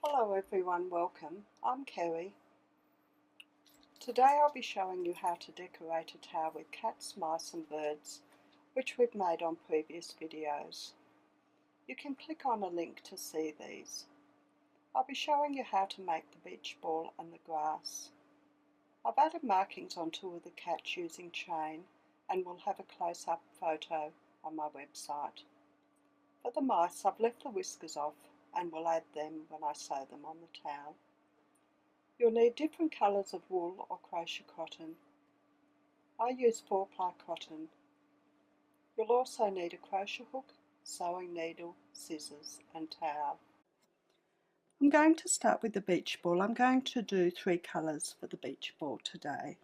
Hello everyone, welcome. I'm Kerri. Today I'll be showing you how to decorate a tower with cats, mice and birds, which we've made on previous videos. You can click on a link to see these. I'll be showing you how to make the beach ball and the grass. I've added markings on two of the cats using chain and we'll have a close-up photo on my website. For the mice, I've left the whiskers off and will add them when I sew them on the towel. You'll need different colours of wool or crochet cotton. I use 4-ply cotton. You'll also need a crochet hook, sewing needle, scissors and towel. I'm going to start with the beach ball. I'm going to do 3 colours for the beach ball today.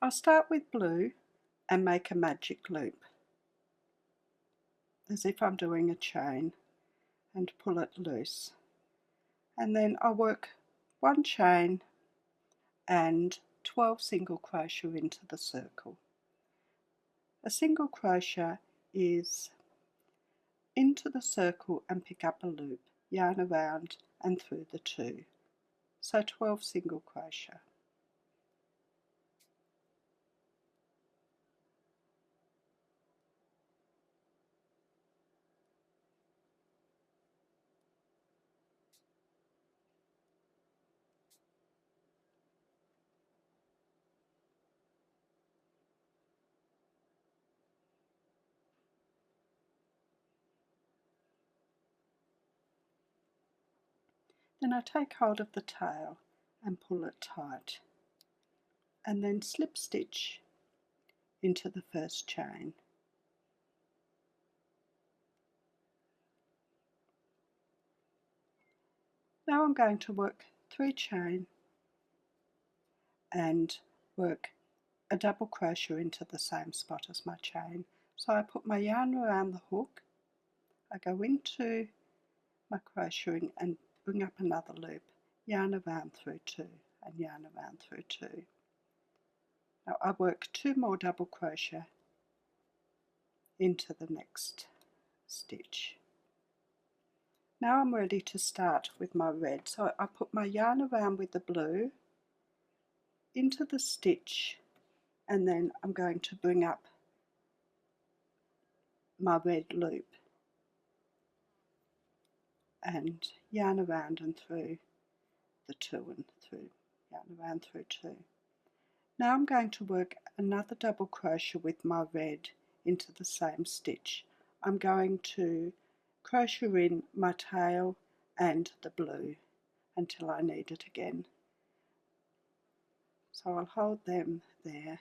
I'll start with blue and make a magic loop, as if I'm doing a chain, and pull it loose. And then I'll work 1 chain and 12 single crochet into the circle. A single crochet is into the circle and pick up a loop, yarn around and through the 2, so 12 single crochet. Then I take hold of the tail and pull it tight, and then slip stitch into the first chain. Now I'm going to work 3 chain and work a double crochet into the same spot as my chain. So I put my yarn around the hook, I go into my crocheting and bring up another loop, yarn around through 2 and yarn around through 2. Now I work 2 more double crochet into the next stitch. Now I'm ready to start with my red, so I put my yarn around with the blue into the stitch, and then I'm going to bring up my red loop and yarn around and through the 2 and through, yarn around through 2. Now I'm going to work another double crochet with my red into the same stitch. I'm going to crochet in my tail and the blue until I need it again. So I'll hold them there,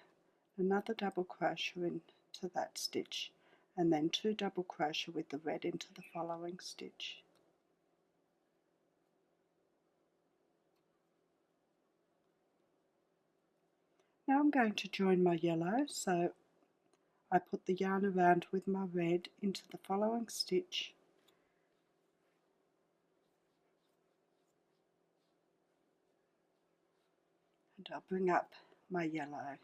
another double crochet into that stitch, and then 2 double crochet with the red into the following stitch. Now I'm going to join my yellow, so I put the yarn around with my red into the following stitch, and I'll bring up my yellow.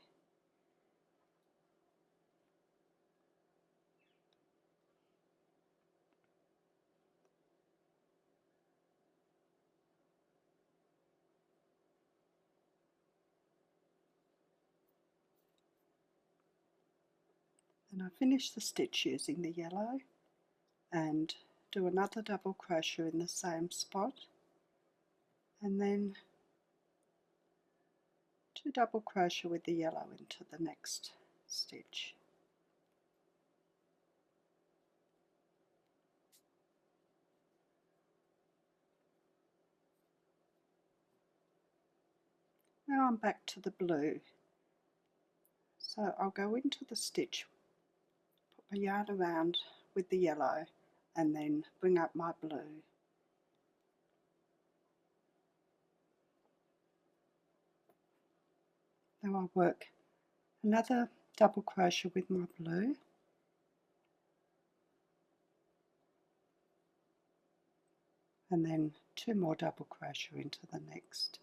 Then I finish the stitch using the yellow and do another double crochet in the same spot, and then 2 double crochet with the yellow into the next stitch. Now I'm back to the blue, so I'll go into the stitch, put my yarn around with the yellow and then bring up my blue. Now I'll work another double crochet with my blue, and then 2 more double crochet into the next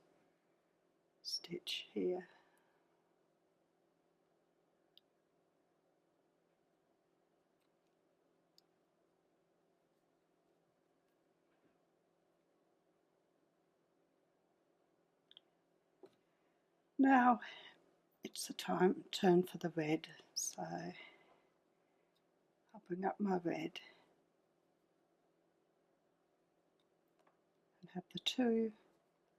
stitch here. Now it's the turn for the red, so I'll bring up my red and have the 2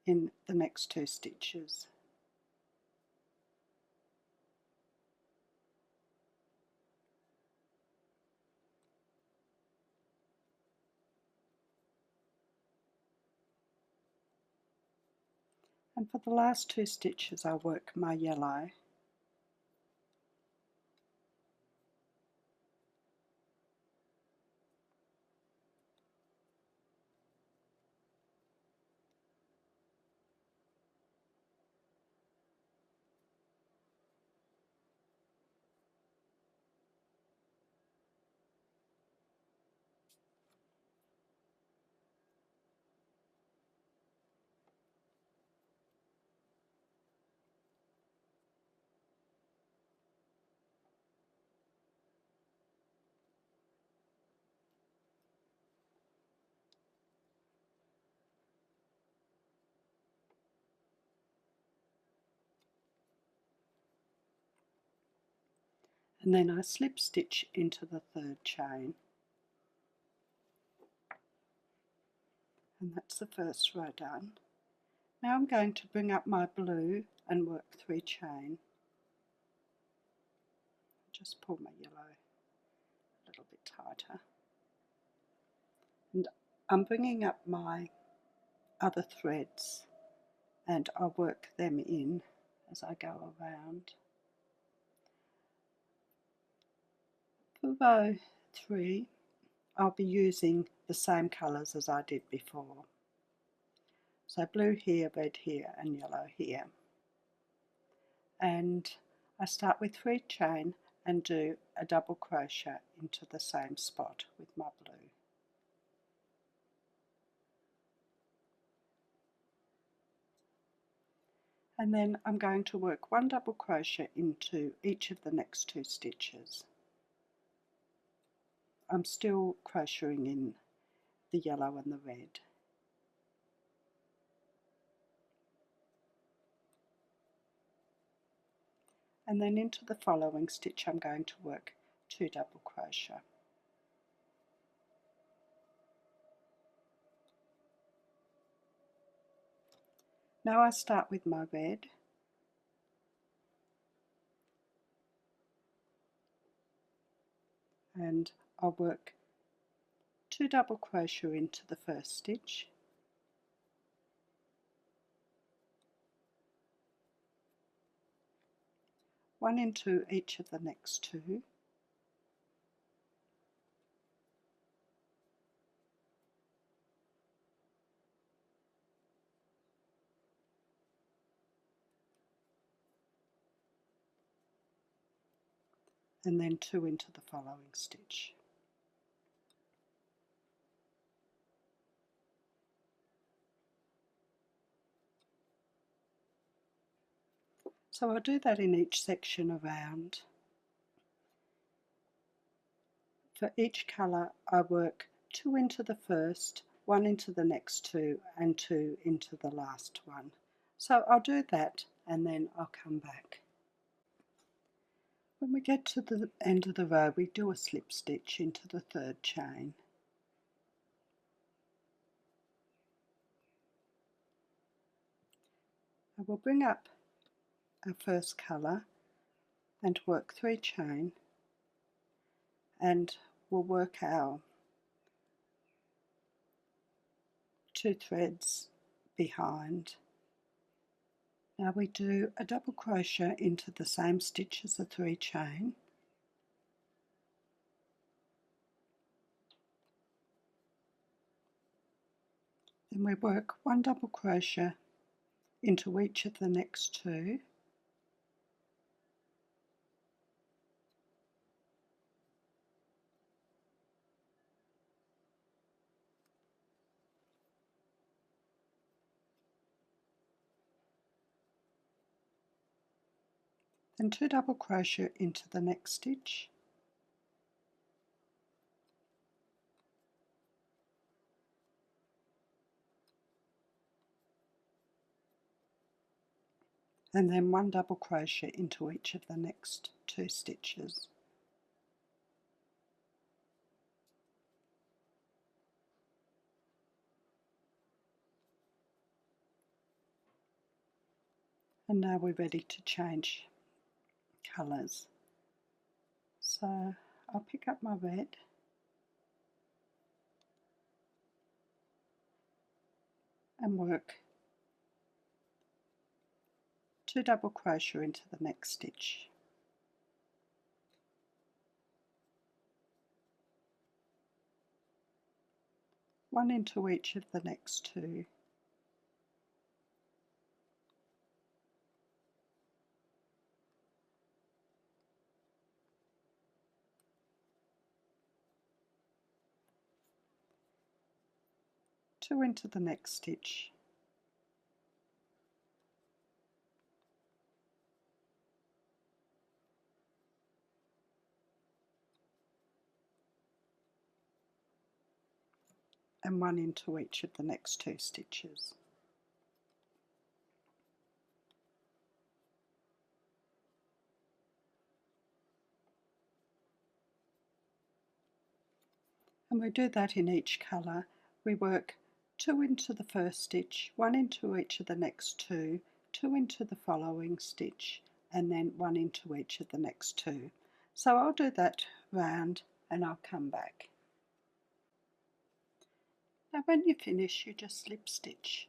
in the next 2 stitches. And for the last 2 stitches I'll work my yellow. And then I slip stitch into the 3rd chain, and that's the first row done. Now I'm going to bring up my blue and work 3 chain. Just pull my yellow a little bit tighter, and I'm bringing up my other threads and I'll work them in as I go around. For row 3 I'll be using the same colours as I did before. So blue here, red here and yellow here. And I start with 3 chain and do a double crochet into the same spot with my blue. And then I'm going to work 1 double crochet into each of the next 2 stitches. I'm still crocheting in the yellow and the red. And then into the following stitch I'm going to work 2 double crochet. Now I start with my red, and I'll work 2 double crochet into the first stitch, one into each of the next 2, and then 2 into the following stitch. So I'll do that in each section around. For each colour I work 2 into the first, 1 into the next 2 and 2 into the last one. So I'll do that and then I'll come back. When we get to the end of the row we do a slip stitch into the 3rd chain. I will bring up our first colour and work 3 chain, and we'll work our 2 threads behind. Now we do a double crochet into the same stitch as the 3 chain, then we work 1 double crochet into each of the next 2, then 2 double crochet into the next stitch, and then 1 double crochet into each of the next 2 stitches. And now we're ready to change colours. So I'll pick up my red and work 2 double crochet into the next stitch. One into each of the next 2. Two into the next stitch. And 1 into each of the next 2 stitches. And we do that in each colour. We work 2 into the first stitch, 1 into each of the next 2, 2 into the following stitch, and then 1 into each of the next 2. So I'll do that round and I'll come back. Now when you finish, you just slip stitch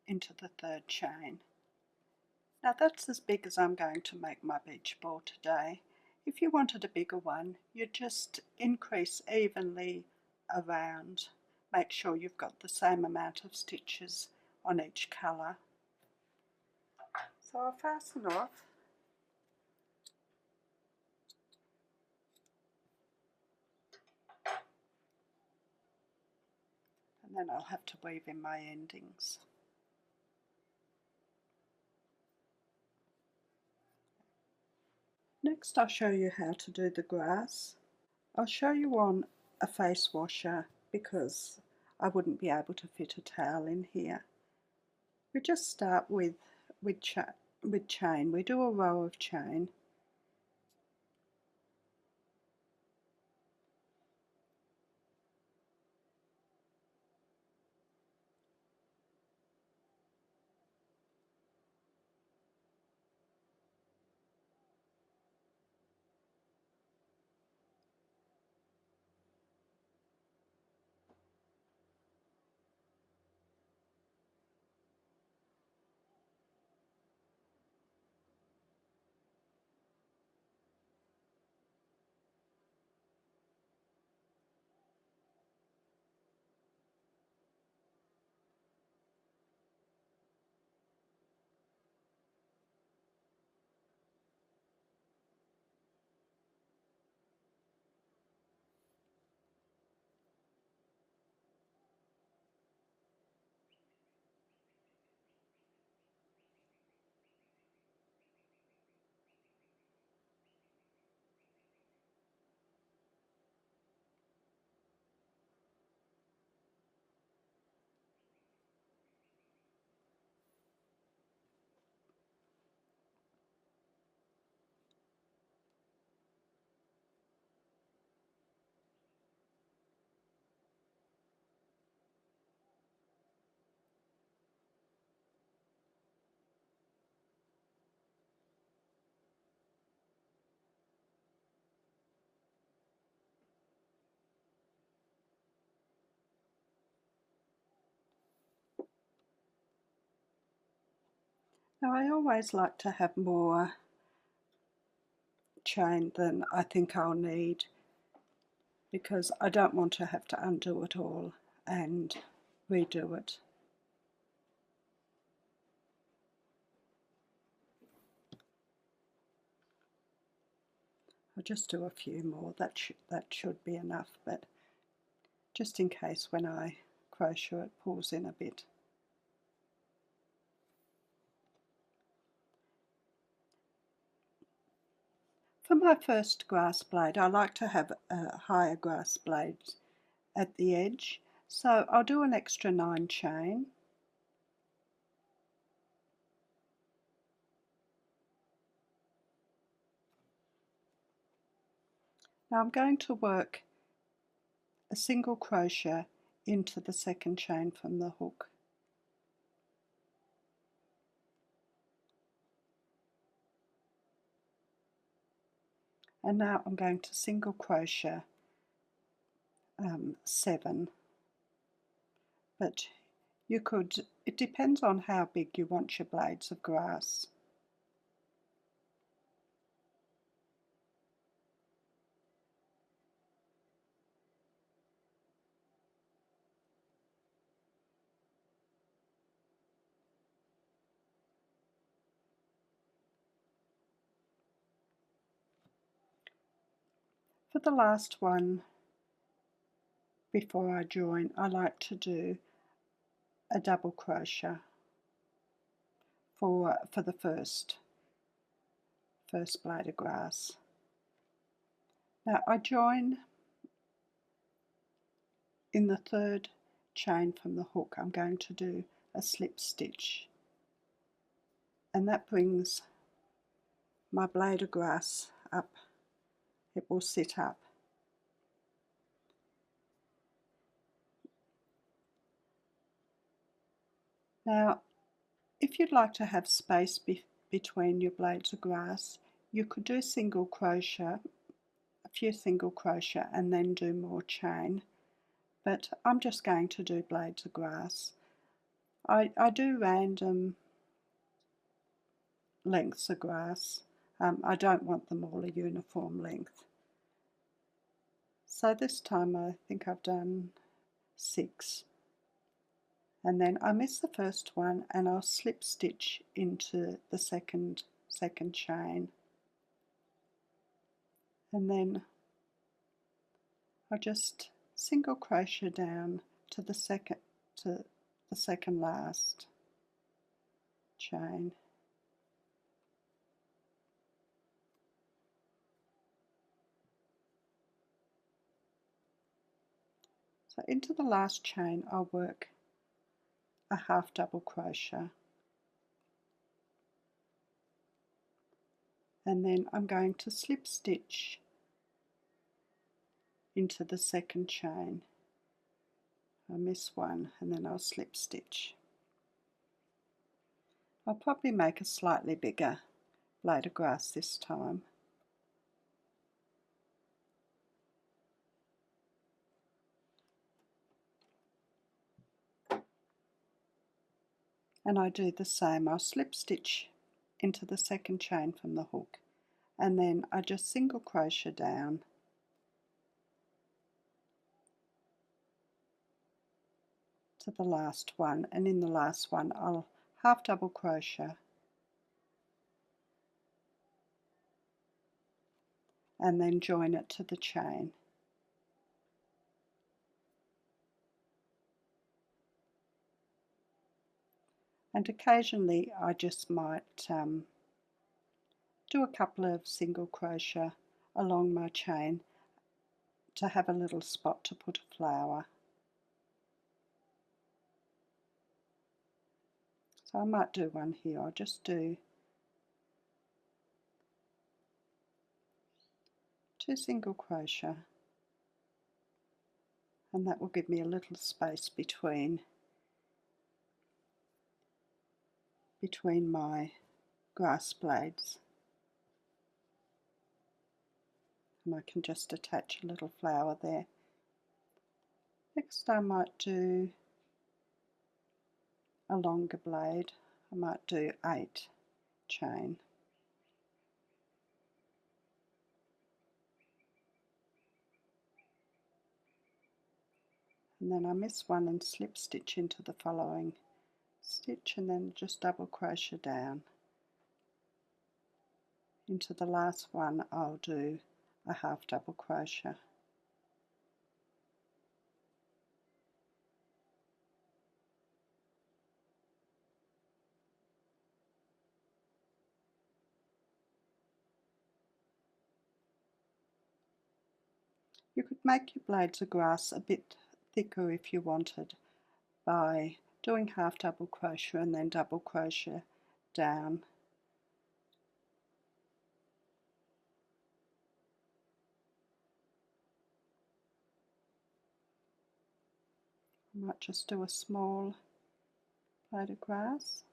into the 3rd chain. Now that's as big as I'm going to make my beach ball today. If you wanted a bigger one, you just increase evenly around. Make sure you've got the same amount of stitches on each colour. So I'll fasten off. And then I'll have to weave in my endings. Next I'll show you how to do the grass. I'll show you on a face washer because I wouldn't be able to fit a towel in here. We just start with chain. We do a row of chain. Now I always like to have more chain than I think I'll need because I don't want to have to undo it all and redo it. I'll just do a few more. That should be enough, but just in case when I crochet it pulls in a bit. For my first grass blade, I like to have a higher grass blade at the edge, so I'll do an extra 9 chain. Now I'm going to work a single crochet into the second chain from the hook. And now I'm going to single crochet 7, but you could, it depends on how big you want your blades of grass. For the last one, before I join, I like to do a double crochet for the first blade of grass. Now I join in the third chain from the hook. I'm going to do a slip stitch, and that brings my blade of grass up. It will sit up. Now, if you'd like to have space between your blades of grass, you could do single crochet, a few single crochet, and then do more chain. But I'm just going to do blades of grass. I do random lengths of grass. I don't want them all a uniform length. So this time I think I've done 6. And then I miss the first one and I'll slip stitch into the second chain. And then I'll just single crochet down to the second last chain. So into the last chain I'll work a half double crochet, and then I'm going to slip stitch into the second chain. I miss one and then I'll slip stitch. I'll probably make a slightly bigger blade of grass this time. And I do the same. I'll slip stitch into the second chain from the hook, and then I just single crochet down to the last one, and in the last one I'll half double crochet and then join it to the chain. And occasionally I just might do a couple of single crochet along my chain to have a little spot to put a flower. So I might do one here. I'll just do 2 single crochet, and that will give me a little space between my grass blades, and I can just attach a little flower there. Next I might do a longer blade. I might do 8 chain. And then I miss one and slip stitch into the following stitch, and then just double crochet down. Into the last one I'll do a half double crochet. You could make your blades of grass a bit thicker if you wanted by doing half double crochet and then double crochet down. might just do a small blade of grass.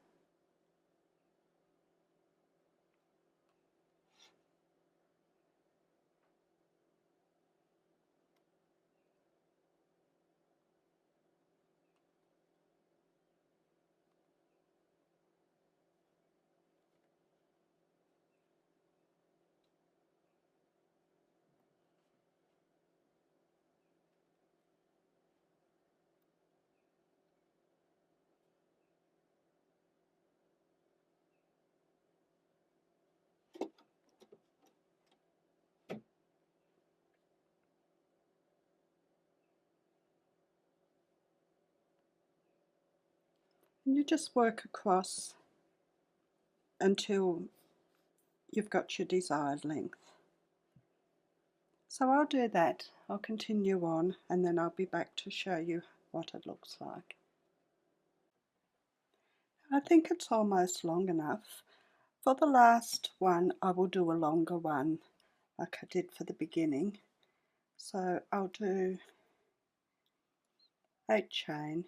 And you just work across until you've got your desired length. So I'll do that. I'll continue on and then I'll be back to show you what it looks like. I think it's almost long enough. For the last one I will do a longer one like I did for the beginning. So I'll do 8 chain,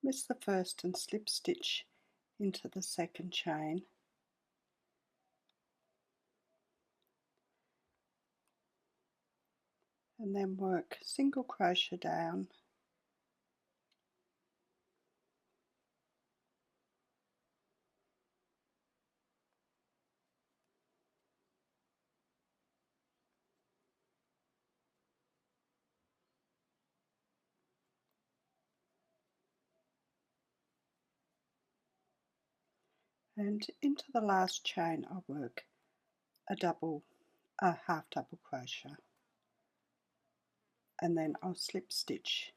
miss the first and slip stitch into the second chain, and then work single crochet down, and into the last chain I'll work a half double crochet, and then I'll slip stitch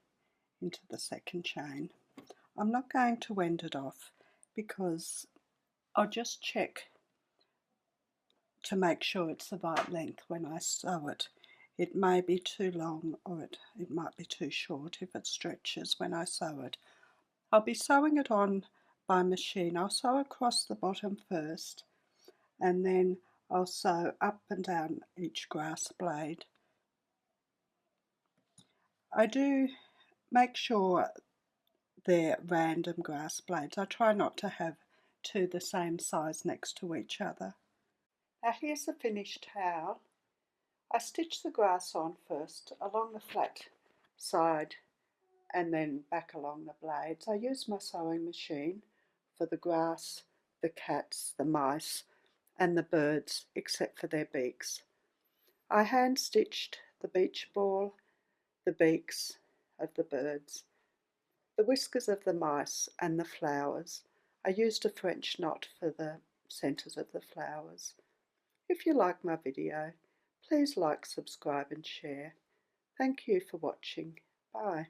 into the second chain. I'm not going to end it off because I'll just check to make sure it's the right length when I sew it. It may be too long or it might be too short if it stretches when I sew it. I'll be sewing it on by machine. I'll sew across the bottom first and then I'll sew up and down each grass blade. I do make sure they're random grass blades. I try not to have two the same size next to each other. Now here's the finished towel. I stitch the grass on first along the flat side and then back along the blades. I use my sewing machine for the grass, the cats, the mice and the birds except for their beaks. I hand stitched the beach ball, the beaks of the birds, the whiskers of the mice and the flowers. I used a French knot for the centres of the flowers. If you like my video, please like, subscribe and share. Thank you for watching. Bye.